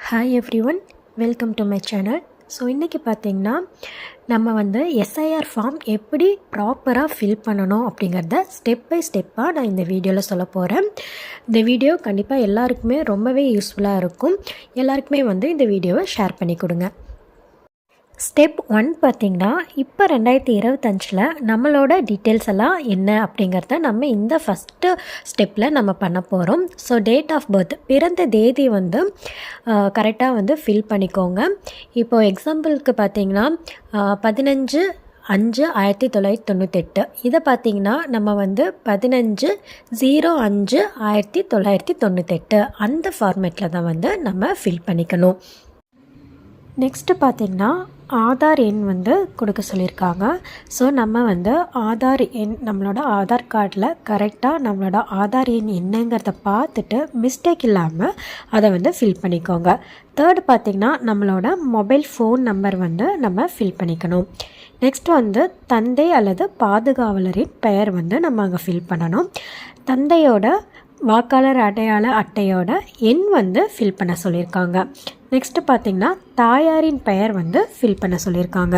Hi everyone, welcome to my channel. So இன்றைக்கி பார்த்திங்கன்னா நம்ம எஸ்ஐஆர் ஃபார்ம் எப்படி ப்ராப்பராக ஃபில் பண்ணணும் அப்படிங்கிறத ஸ்டெப் பை ஸ்டெப்பாக நான் இந்த வீடியோவில் சொல்ல போகிறேன். இந்த வீடியோ கண்டிப்பாக எல்லாருக்குமே ரொம்பவே யூஸ்ஃபுல்லாக இருக்கும். எல்லாருக்குமே இந்த வீடியோவை ஷேர் பண்ணி கொடுங்க. ஸ்டெப் 1 பார்த்திங்கன்னா, இப்போ 2025 நம்மளோட டீட்டெயில்ஸ் எல்லாம் என்ன அப்படிங்கிறத நம்ம இந்த ஃபஸ்ட்டு ஸ்டெப்பில் நம்ம பண்ண போகிறோம். ஸோ டேட் ஆஃப் பர்த், பிறந்த தேதி கரெக்டாக ஃபில் பண்ணிக்கோங்க. இப்போது எக்ஸாம்பிளுக்கு பார்த்திங்கன்னா 15/5/1998 இதை பார்த்திங்கன்னா நம்ம 15/05/1998 அந்த ஃபார்மேட்டில் தான் நம்ம ஃபில் பண்ணிக்கணும். நெக்ஸ்ட்டு பார்த்திங்கன்னா ஆதார் எண் கொடுக்க சொல்லியிருக்காங்க. ஸோ நம்ம ஆதார் எண் நம்மளோட ஆதார் கார்டில் கரெக்டாக நம்மளோட ஆதார் எண் என்னங்கிறத பார்த்துட்டு மிஸ்டேக் இல்லாமல் அதை ஃபில் பண்ணிக்கோங்க. தேர்டு பார்த்திங்கன்னா நம்மளோட மொபைல் ஃபோன் நம்பர் நம்ம ஃபில் பண்ணிக்கணும். நெக்ஸ்ட் தந்தை அல்லது பாதுகாவலரின் பெயர் நம்ம அங்கே ஃபில் பண்ணணும். தந்தையோட வாக்காளர் அடையாள அட்டையோட எண் ஃபில் பண்ண சொல்லியிருக்காங்க. நெக்ஸ்ட்டு பார்த்திங்கன்னா தாயாரின் பெயர் ஃபில் பண்ண சொல்லியிருக்காங்க.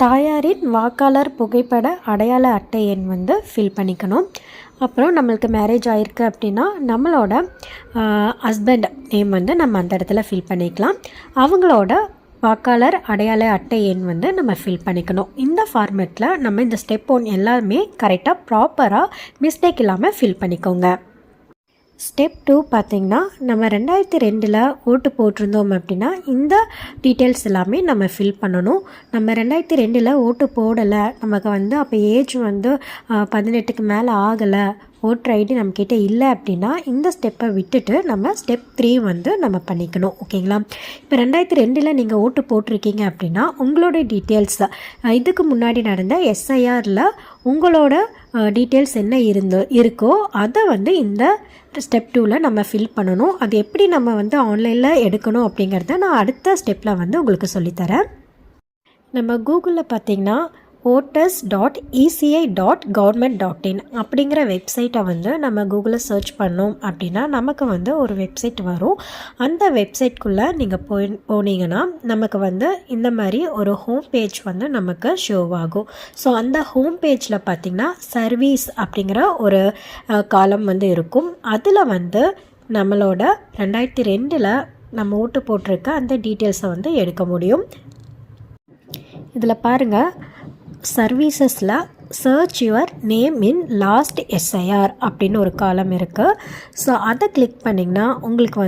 தாயாரின் வாக்காளர் புகைப்பட அடையாள அட்டை எண் ஃபில் பண்ணிக்கணும். அப்புறம் நம்மளுக்கு மேரேஜ் ஆகிருக்கு அப்படின்னா நம்மளோட ஹஸ்பண்ட் நேம் நம்ம அந்த இடத்துல ஃபில் பண்ணிக்கலாம். அவங்களோட வாக்காளர் அடையாள அட்டை எண் நம்ம ஃபில் பண்ணிக்கணும். இந்த ஃபார்மேட்டில் நம்ம இந்த ஸ்டெப் 1 எல்லாமே கரெக்டாக ப்ராப்பராக மிஸ்டேக் இல்லாமல் ஃபில் பண்ணிக்கோங்க. ஸ்டெப் 2 பார்த்திங்கன்னா நம்ம 2002 ஓட்டு போட்டிருந்தோம் அப்படின்னா இந்த டீட்டெயில்ஸ் எல்லாமே நம்ம ஃபில் பண்ணணும். நம்ம 2002 ஓட்டு போடலை, நமக்கு அப்போ ஏஜ் 18க்கு மேலே ஆகலை, ஓட்டர் ஐடி நம்மக்கிட்ட இல்லை அப்படின்னா இந்த ஸ்டெப்பை விட்டுட்டு நம்ம ஸ்டெப் 3 நம்ம பண்ணிக்கணும். ஓகேங்களா? இப்போ 2002 நீங்கள் ஓட்டு போட்டிருக்கீங்க அப்படின்னா உங்களோட டீட்டெயில்ஸ் இதுக்கு முன்னாடி நடந்த எஸ்ஐஆரில் உங்களோட டீட்டெயில்ஸ் என்ன இருக்கோ அதை இந்த ஸ்டெப் 2 நம்ம ஃபில் பண்ணணும். அது எப்படி நம்ம ஆன்லைனில் எடுக்கணும் அப்படிங்கிறத நான் அடுத்த ஸ்டெப்பில் உங்களுக்கு சொல்லித்தரேன். நம்ம கூகுளில் பார்த்திங்கன்னா voters.eci.government.in அப்படிங்கிற வெப்சைட்டை நம்ம கூகுளில் சர்ச் பண்ணோம் அப்படின்னா நமக்கு ஒரு வெப்சைட் வரும். அந்த வெப்சைட்குள்ளே நீங்கள் போனீங்கன்னா நமக்கு இந்த மாதிரி ஒரு ஹோம் பேஜ் நமக்கு ஷோ ஆகும். ஸோ அந்த ஹோம் பேஜில் பார்த்திங்கன்னா சர்வீஸ் அப்படிங்கிற ஒரு காலம் இருக்கும். அதில் நம்மளோட 2002 நம்ம ஓட்டு போட்டிருக்க அந்த டீட்டெயில்ஸை எடுக்க முடியும். இதில் பாருங்கள், சர்வீசஸில் search your name in last SIR அப்படின்னு ஒரு காலம் இருக்குது. ஸோ அதை கிளிக் பண்ணிங்கன்னா உங்களுக்கு